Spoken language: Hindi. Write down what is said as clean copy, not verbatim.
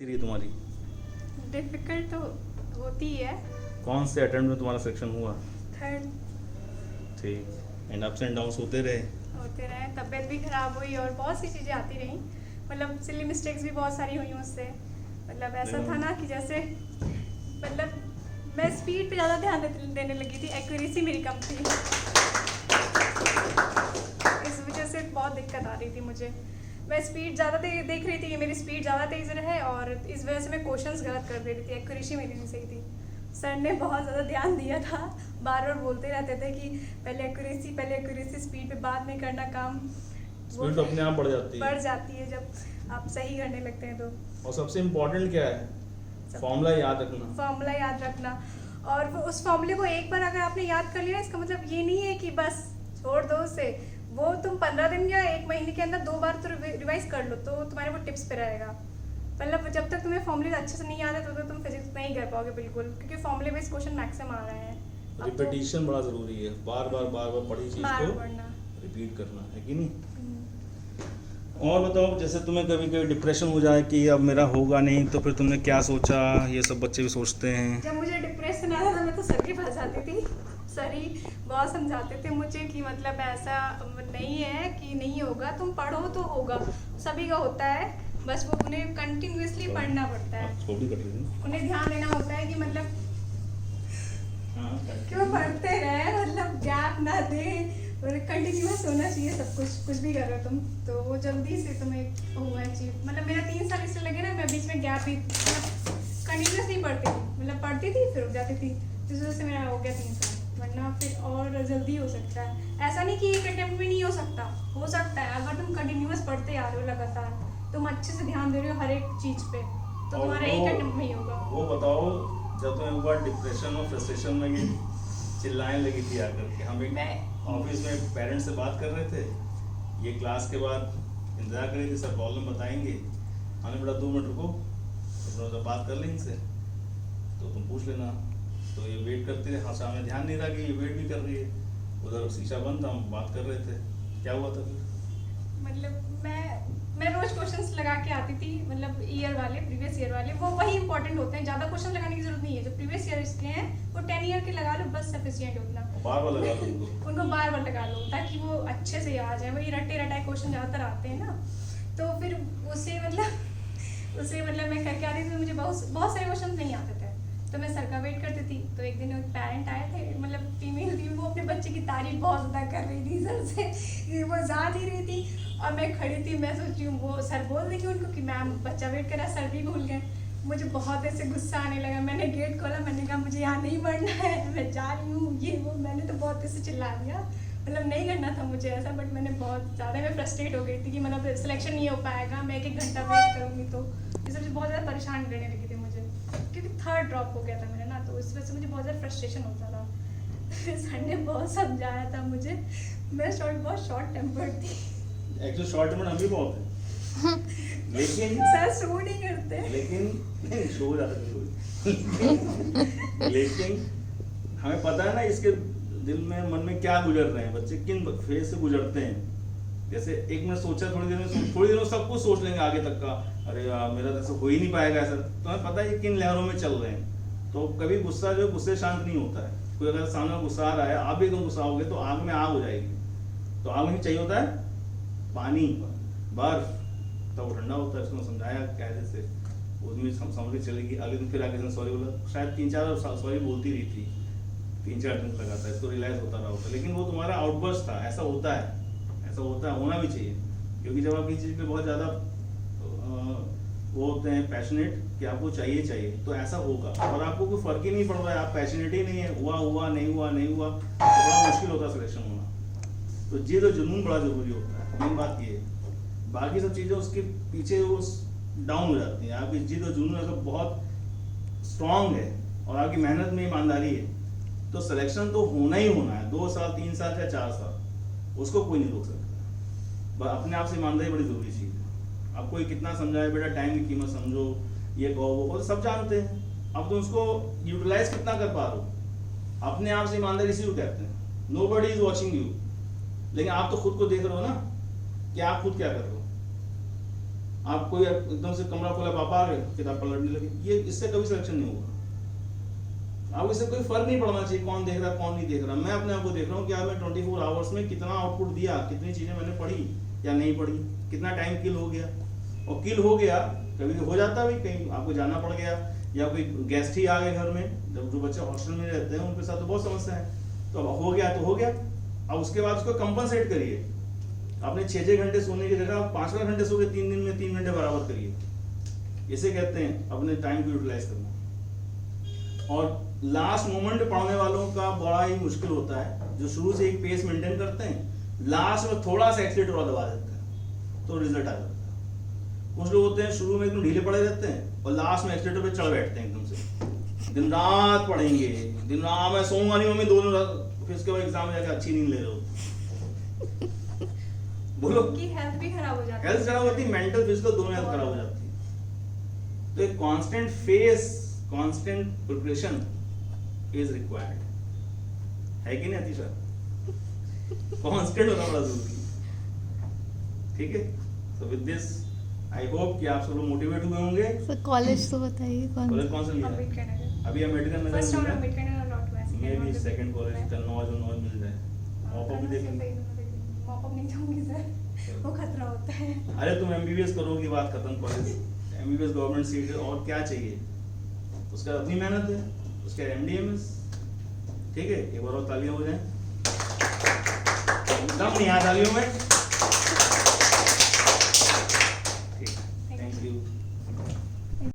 रही है तुम्हारी? डिफिकल्ट तो होती ही है। कौन से अटेम्प्ट में तुम्हारा सिलेक्शन हुआ? थर्ड। ठीक। एंड अप्स एंड डाउन्स होते रहे? होते रहे, तबीयत भी खराब हुई और बहुत सी चीज़ें आती रहीं। मतलब सिली मिस्टेक्स भी बहुत सारी हुई उससे। मतलब ऐसा था ना कि जैसे मतलब मैं स्पीड पे ज़्यादा ध्यान देने लगी थी, एक्यूरेसी मेरी कम थी। इस वजह से बहुत दिक्कत आ रही थी मुझे। मैं स्पीड ज़्यादा देख रही थी कि मेरी स्पीड ज़्यादा तेज़ रहे और इस वजह से मैं क्वेश्चंस गलत कर दे रही थी, एक्यूरेसी मेरी नहीं सही थी। सर ने बहुत ज़्यादा ध्यान दिया था, बार बार बोलते रहते थे कि पहले एक्यूरेसी, स्पीड पे बाद में करना काम। स्पीड तो अपने आप बढ़ जाती है जब आप सही करने लगते हैं तो। और सबसे इम्पोर्टेंट क्या है? फॉर्मूला याद रखना। फॉर्मूला याद रखना, और वो उस फॉर्मूले को एक बार अगर आपने याद कर लिया, इसका मतलब ये नहीं है कि बस छोड़ दो उसे। वो तुम 15 दिन या 1 महीने के अंदर 2 बार तो रिवाइज कर लो तो तुम्हारे वो टिप्स पे रहेगा। मतलब जब तक तुम्हें फॉर्मूले अच्छे से नहीं आते तो तुम फिजिक्स नहीं कर पाओगे बिल्कुल, क्योंकि फॉर्मूले बेस्ड क्वेश्चन मैक्सिमम आ रहे हैं। रिपीटिशन बड़ा जरूरी है, बार बार पढ़ी चीज को पढ़ना, रिपीट करना है कि नहीं। और बताओ, जैसे तुम्हें कभी कभी डिप्रेशन हो जाए कि अब मेरा होगा नहीं, तो फिर तुमने क्या सोचा? ये सब बच्चे भी सोचते हैं। जब मुझे डिप्रेशन आया था मैं तो सर के पास जाती थी। सर ही बहुत समझाते थे मुझे कि मतलब ऐसा नहीं है कि नहीं होगा, तुम पढ़ो तो होगा, सभी का होता है, बस वो उन्हें कंटिन्यूअसली पढ़ना पड़ता है, उन्हें ध्यान देना होता है कि मतलब क्यों पढ़ते रहे, मतलब गैप ना दे, कंटिन्यूअस होना चाहिए सब कुछ भी कर रहे हो तुम तो वो जल्दी से तुम्हें हुआ अचीव। मतलब मेरा 3 साल इससे लगे ना, मैं बीच में गैप भी कंटिन्यूअस नहीं पढ़ती थी, मतलब पढ़ती थी फिर रुक जाती थी, जिस वजह से मेरा हो गया 3 साल, वरना फिर और जल्दी हो सकता है। ऐसा नहीं कि एक अटेम्प्ट में नहीं हो सकता है अगर तुम कंटिन्यूअस पढ़ते आ रहे हो लगातार, तुम अच्छे से ध्यान दे रहे हो हर एक चीज़ पे, तो तुम्हारा एक अटेम्प्ट में ही होगा। वो बताओ, जब तुम एक बार डिप्रेशन और फ्रस्ट्रेशन में ये चिल्लाने लगी थी आकर के, हम एक ऑफिस में पेरेंट्स से बात कर रहे थे, ये क्लास के बाद इंतजार कर रही थी, सर प्रॉब्लम बताएंगे, हमने बड़ा 2 मिनट रुको, तो बात कर लें इनसे, तो तुम पूछ लेना। तो ये वेट करते थे, हाँ सामने ध्यान नहीं रहा कि ये वेट भी कर रही है, उधर शीशा बंद था, हम बात कर रहे थे, क्या हुआ था फिर? मतलब मैं रोज क्वेश्चंस लगा के आती थी, मतलब प्रीवियस ईयर वाले, वो वही इंपॉर्टेंट होते हैं, ज़्यादा क्वेश्चन लगाने की जरूरत नहीं है, जो प्रीवियस ईयर के हैं वो 10 ईयर के लगा लो, बस सफिशिएंट उतना। बार बार लगा लो उनको बार बार लगा लो ताकि वो अच्छे से आ जाए, वही रटे रटाए क्वेश्चन ज़्यादातर आते हैं ना, तो फिर उसे मतलब मैं करके आती थी, मुझे बहुत सारे क्वेश्चन नहीं आते थे, तो मैं सर का वेट करती थी। तो एक दिन एक पेरेंट आए थे, मतलब फीमेल थी, वो अपने बच्चे की तारीफ बहुत ज़्यादा कर रही थी सर से, वो जा ही रही थी और मैं खड़ी थी, मैं सोच रही हूँ वो सर बोल देंगे उनको कि मैम बच्चा वेट कर रहा है, सर भी भूल गए। मुझे बहुत ऐसे गुस्सा आने लगा, मैंने गेट खोला, मैंने कहा मुझे यहाँ नहीं पढ़ना है, मैं जा रही हूँ, ये वो मैंने तो बहुत ऐसे चिल्ला दिया, मतलब नहीं करना था मुझे ऐसा, बट मैंने बहुत ज़्यादा मैं फ्रस्ट्रेट हो गई थी कि मतलब सिलेक्शन नहीं हो पाएगा, मैं 1 घंटा वेट करूँगी, तो ये सब बहुत ज़्यादा परेशान करने लगी थी मुझे, क्योंकि 3rd ड्रॉप हो गया था मेरा ना, तो इस वजह से मुझे बहुत ज़्यादा फ्रस्ट्रेशन होता था। सर ने बहुत समझाया था मुझे, मैं बहुत शॉर्ट टेम्पर्ड थी। एक्चुअली शॉर्ट टेम्पर्ड हम भी बहुत हैं, लेकिन सर शो नहीं करते, लेकिन शो जाता लेकिन हमें पता है ना इसके दिल में मन में क्या गुजर रहे हैं बच्चे, किन फेज से गुजरते हैं। जैसे एक मिनट सोचा, थोड़ी देर में सब कुछ सोच लेंगे आगे तक का, अरे यार मेरा तो ऐसा हो ही नहीं पाएगा ऐसा, तो हमें पता है किन लहरों में चल रहे हैं। तो कभी गुस्सा जो गुस्से शांत नहीं होता है, कोई अगर सामने गुस्सा आ रहा है, आप भी एकदम गुस्सा होगे तो आग में आग हो जाएगी, तो आग में चाहिए होता है पानी, बर्फ, तब वो ठंडा होता है। उसने समझाया कैसे से, उसमें समझ के चलेगी। अगले दिन फिर आगे दिन सॉरी बोला, शायद 3-4 सॉरी बोलती रही थी, 3-4 दिन लगा था, इसको रियलाइज होता रहा होता, लेकिन वो तुम्हारा आउटबर्स्ट था। ऐसा होता है, होना भी चाहिए, क्योंकि जब आप किसी चीज़ पे बहुत ज़्यादा वो होते हैं पैशनेट कि आपको चाहिए, तो ऐसा होगा, और आपको कोई फर्क ही नहीं पड़ रहा है, आप पैशनेट ही नहीं है, हुआ नहीं हुआ, तो बड़ा मुश्किल होता है सिलेक्शन होना। तो ये तो जुनून बड़ा जरूरी होता है, मेन बात ये है। बाकी सब चीज़ें उसके पीछे वो डाउन हो जाती हैं। आपकी जिद और जुनून अगर बहुत स्ट्रांग है और आपकी मेहनत में ईमानदारी है, तो सिलेक्शन तो होना ही होना है, 2 साल 3 साल या 4 साल, उसको कोई नहीं रोक सकता। अपने आप से ईमानदारी बड़ी जरूरी चीज़ है। आप कोई कितना समझाए, बेटा टाइम की कीमत समझो, ये कहो वो सब जानते हैं, अब तुम उसको यूटिलाइज कितना कर पा रहे हो। अपने आप से ईमानदारी इसी को कहते हैं। नोबडी इज वॉचिंग यू, लेकिन आप तो खुद को देख रहे हो ना कि आप खुद क्या कर रहे हो। आप कोई एकदम से कमरा खोला, पापा आ गए, किताब पलटने लगे, ये इससे कभी सिलेक्शन नहीं होगा। आपको इससे कोई फर्क नहीं पड़ना चाहिए कौन देख रहा कौन नहीं देख रहा। मैं अपने आप को देख रहा हूँ कि यार मैं 24 आवर्स में कितना आउटपुट दिया, कितनी चीजें मैंने पढ़ी या नहीं पढ़ी, कितना टाइम किल हो गया। और किल हो गया कभी हो जाता है, कहीं आपको जाना पड़ गया या कोई गेस्ट ही आ गए घर में, जब जो बच्चे हॉस्टल में रहते हैं उनके साथ तो बहुत समस्या है। तो अब हो गया तो हो गया, अब उसके बाद उसको कंपनसेट करिए। आपने 6 घंटे सोने की जगह 5 घंटे सो के 3 दिन में 3 घंटे बराबर करिए। इसे कहते हैं अपने टाइम को यूटिलाइज करना। और लास्ट मोमेंट पे पढ़ने वालों का बड़ा ही मुश्किल होता है, जो शुरू से एक पेस मेंटेन करते हैं, लास्ट में थोड़ा सा एक्सीलेटर और दबा देते हैं तो रिजल्ट आ जाता है। कुछ लोग होते हैं शुरू में एकदम ढीले पड़े रहते हैं और लास्ट में एक्सीलेटर पे चढ़ बैठते हैं एकदम से, दिन रात पढ़ेंगे, दिन रात मैं सोऊंगा नहीं मम्मी 2 दिन, फिर उसके बाद एग्जाम में जाकर अच्छी नींद ले रहे हो। बोलो, की हेल्थ भी खराब हो जाती है, हेल्थ खराब होती है, मेंटल फिजिकल दोनों हेल्थ खराब हो जाती है। तो एक constant face, constant preparation is required, है कि नहीं अतिशा? कांस्टेंट होना बड़ा जरूरी है, ठीक है। So with this I hope कि आप सब लोग मोटिवेट हुए होंगे। सर कॉलेज तो बताइए कॉलेज कौन सा लिया? अम्बेडकर नगर। अभी अम्बेडकर नगर फर्स्ट मिल राउंड रहा है, अम्बेडकर नगर लॉट हुआ है, मे भी सेकंड कॉलेज कन्नौज और मिल जाए, मॉपअप भी देखेंगे। मॉपअप नहीं दूंगी सर, वो खतरा होता है। अरे तुम एमबीबीएस करोगी, बात खत्म। कॉलेज एमबीबीएस गवर्नमेंट सीट है, और क्या चाहिए? उसका अपनी मेहनत है, उसका एमडीएमएस, ठीक है। एक बार और तालियां हो जाएं, दम नहीं आ तालियों में।